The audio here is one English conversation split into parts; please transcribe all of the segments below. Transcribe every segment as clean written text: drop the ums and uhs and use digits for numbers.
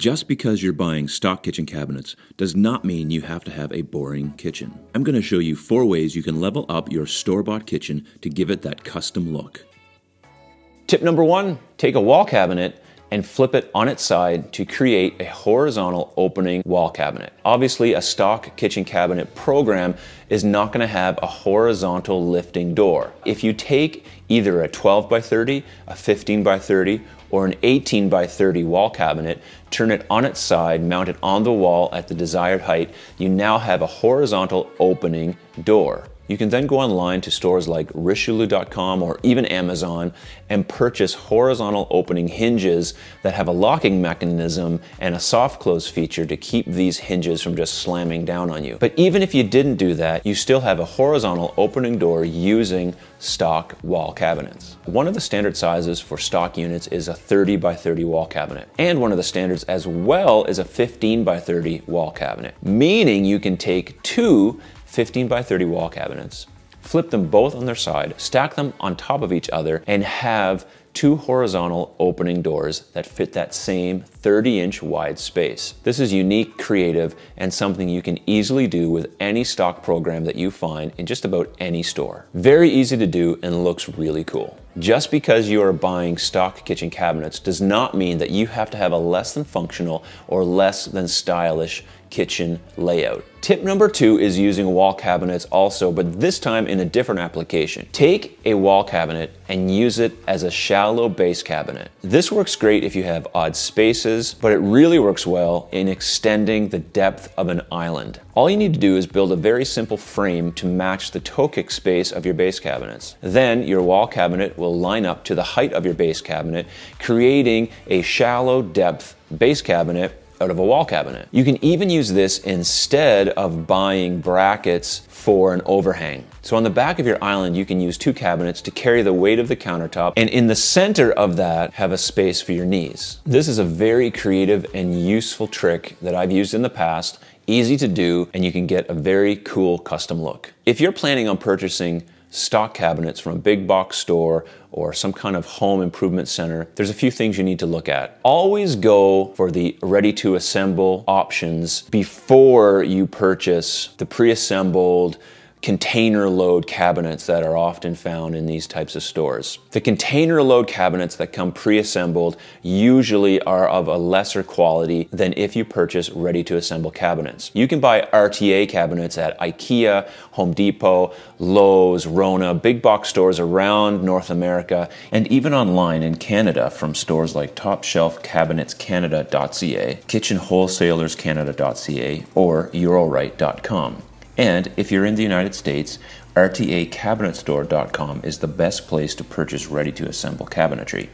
Just because you're buying stock kitchen cabinets does not mean you have to have a boring kitchen. I'm going to show you 4 ways you can level up your store-bought kitchen to give it that custom look. Tip number 1, take a wall cabinet and flip it on its side to create a horizontal opening wall cabinet. Obviously, a stock kitchen cabinet program is not gonna have a horizontal lifting door. If you take either a 12 by 30, a 15 by 30, or an 18 by 30 wall cabinet, turn it on its side, mount it on the wall at the desired height, you now have a horizontal opening door. You can then go online to stores like richelieu.com or even Amazon and purchase horizontal opening hinges that have a locking mechanism and a soft close feature to keep these hinges from just slamming down on you. But even if you didn't do that, you still have a horizontal opening door using stock wall cabinets. One of the standard sizes for stock units is a 30 by 30 wall cabinet. And one of the standards as well is a 15 by 30 wall cabinet, meaning you can take 2 15 by 30 wall cabinets, flip them both on their side, stack them on top of each other, and have 2 horizontal opening doors that fit that same 30-inch wide space. This is unique, creative, and something you can easily do with any stock program that you find in just about any store. Very easy to do and looks really cool. Just because you are buying stock kitchen cabinets does not mean that you have to have a less than functional or less than stylish kitchen layout. Tip number 2 is using wall cabinets also, but this time in a different application. Take a wall cabinet and use it as a shallow base cabinet. This works great if you have odd spaces, but it really works well in extending the depth of an island. All you need to do is build a very simple frame to match the toe kick space of your base cabinets. Then your wall cabinet will line up to the height of your base cabinet, creating a shallow depth base cabinet out of a wall cabinet. You can even use this instead of buying brackets for an overhang. So on the back of your island, you can use 2 cabinets to carry the weight of the countertop, and in the center of that, have a space for your knees. This is a very creative and useful trick that I've used in the past, easy to do, and you can get a very cool custom look. If you're planning on purchasing stock cabinets from a big box store or some kind of home improvement center, there's a few things you need to look at. Always go for the ready to assemble options before you purchase the pre-assembled container load cabinets that are often found in these types of stores. The container load cabinets that come pre-assembled usually are of a lesser quality than if you purchase ready to assemble cabinets. You can buy RTA cabinets at IKEA, Home Depot, Lowe's, Rona, big box stores around North America, and even online in Canada from stores like TopShelfCabinetsCanada.ca, KitchenWholeSalersCanada.ca, or Eurorite.com. And if you're in the United States, RTACabinetStore.com is the best place to purchase ready-to-assemble cabinetry.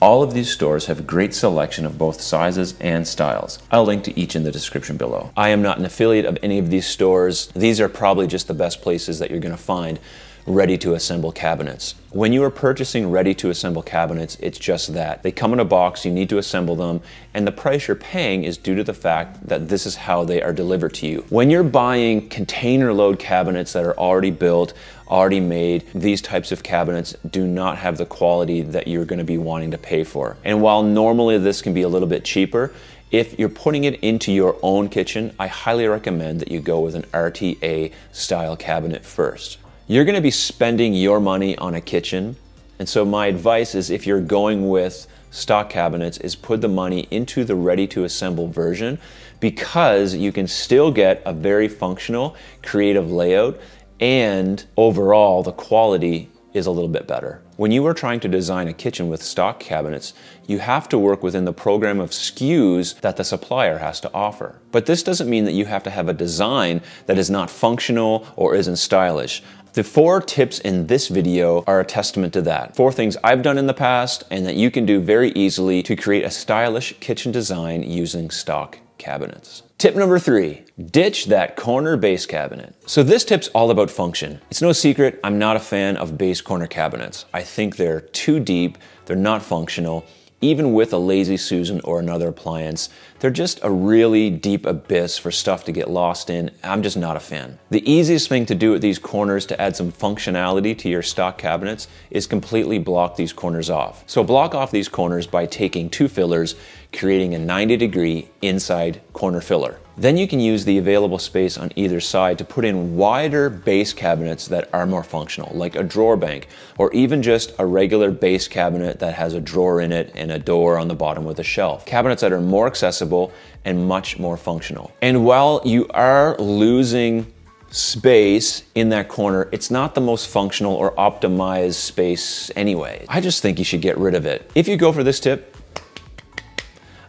All of these stores have a great selection of both sizes and styles. I'll link to each in the description below. I am not an affiliate of any of these stores. These are probably just the best places that you're going to find ready-to-assemble cabinets. When you are purchasing ready-to-assemble cabinets, it's just that. They come in a box, you need to assemble them, and the price you're paying is due to the fact that this is how they are delivered to you. When you're buying container load cabinets that are already built, already made, these types of cabinets do not have the quality that you're going to be wanting to pay for. And while normally this can be a little bit cheaper, if you're putting it into your own kitchen, I highly recommend that you go with an RTA style cabinet first. You're going to be spending your money on a kitchen, and so my advice is, if you're going with stock cabinets, is put the money into the ready to assemble version, because you can still get a very functional, creative layout, and overall the quality is a little bit better. When you are trying to design a kitchen with stock cabinets, you have to work within the program of SKUs that the supplier has to offer. But this doesn't mean that you have to have a design that is not functional or isn't stylish. The 4 tips in this video are a testament to that. 4 things I've done in the past and that you can do very easily to create a stylish kitchen design using stock cabinets. Tip number 3, ditch that corner base cabinet. So this tip's all about function. It's no secret, I'm not a fan of base corner cabinets. I think they're too deep, they're not functional. Even with a Lazy Susan or another appliance, they're just a really deep abyss for stuff to get lost in. I'm just not a fan. The easiest thing to do at these corners to add some functionality to your stock cabinets is completely block these corners off. So block off these corners by taking 2 fillers, creating a 90-degree inside corner filler. Then you can use the available space on either side to put in wider base cabinets that are more functional, like a drawer bank, or even just a regular base cabinet that has a drawer in it and a door on the bottom with a shelf. Cabinets that are more accessible and much more functional. And while you are losing space in that corner, it's not the most functional or optimized space anyway. I just think you should get rid of it. If you go for this tip,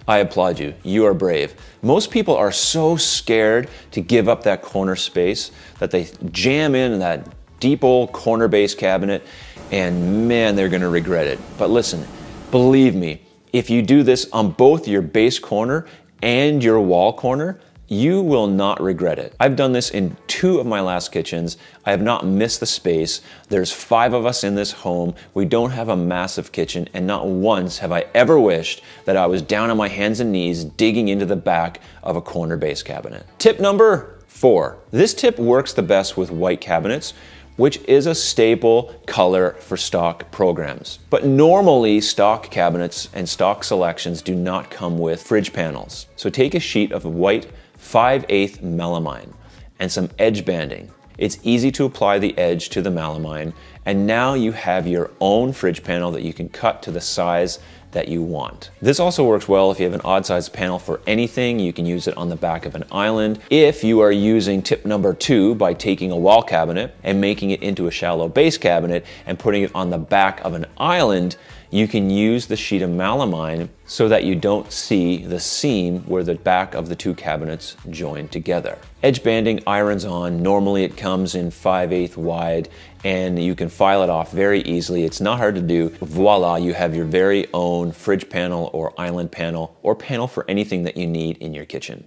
I applaud you. You are brave. Most people are so scared to give up that corner space that they jam in that deep old corner base cabinet, and man, they're gonna regret it. But listen, believe me, if you do this on both your base corner and your wall corner, you will not regret it. I've done this in 2 of my last kitchens. I have not missed the space. There's 5 of us in this home. We don't have a massive kitchen, and not once have I ever wished that I was down on my hands and knees digging into the back of a corner base cabinet. Tip number 4. This tip works the best with white cabinets, which is a staple color for stock programs. But normally stock cabinets and stock selections do not come with fridge panels. So take a sheet of white 5/8 melamine and some edge banding. It's easy to apply the edge to the melamine, and now you have your own fridge panel that you can cut to the size that you want. This also works well if you have an odd size panel for anything. You can use it on the back of an island. If you are using tip number 2 by taking a wall cabinet and making it into a shallow base cabinet and putting it on the back of an island, you can use the sheet of melamine so that you don't see the seam where the back of the 2 cabinets join together. Edge banding irons on. Normally it comes in 5/8 wide, and you can file it off very easily. It's not hard to do. Voila, you have your very own fridge panel or island panel or panel for anything that you need in your kitchen.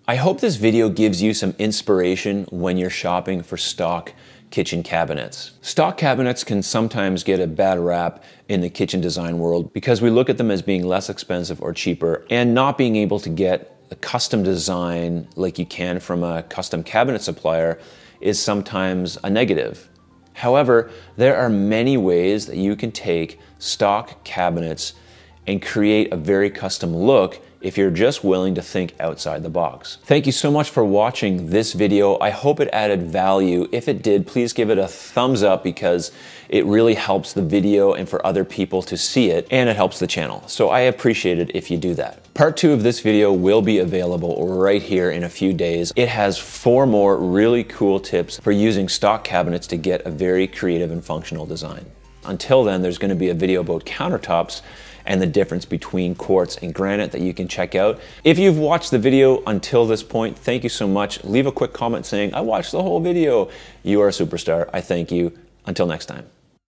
I hope this video gives you some inspiration when you're shopping for stock kitchen cabinets. Stock cabinets can sometimes get a bad rap in the kitchen design world because we look at them as being less expensive or cheaper, and not being able to get a custom design like you can from a custom cabinet supplier is sometimes a negative. However, there are many ways that you can take stock cabinets and create a very custom look if you're just willing to think outside the box. Thank you so much for watching this video. I hope it added value. If it did, please give it a thumbs up because it really helps the video and for other people to see it, and it helps the channel. So I appreciate it if you do that. Part 2 of this video will be available right here in a few days. It has 4 more really cool tips for using stock cabinets to get a very creative and functional design. Until then, there's going to be a video about countertops and the difference between quartz and granite that you can check out. If you've watched the video until this point, thank you so much. Leave a quick comment saying, I watched the whole video. You are a superstar. I thank you. Until next time.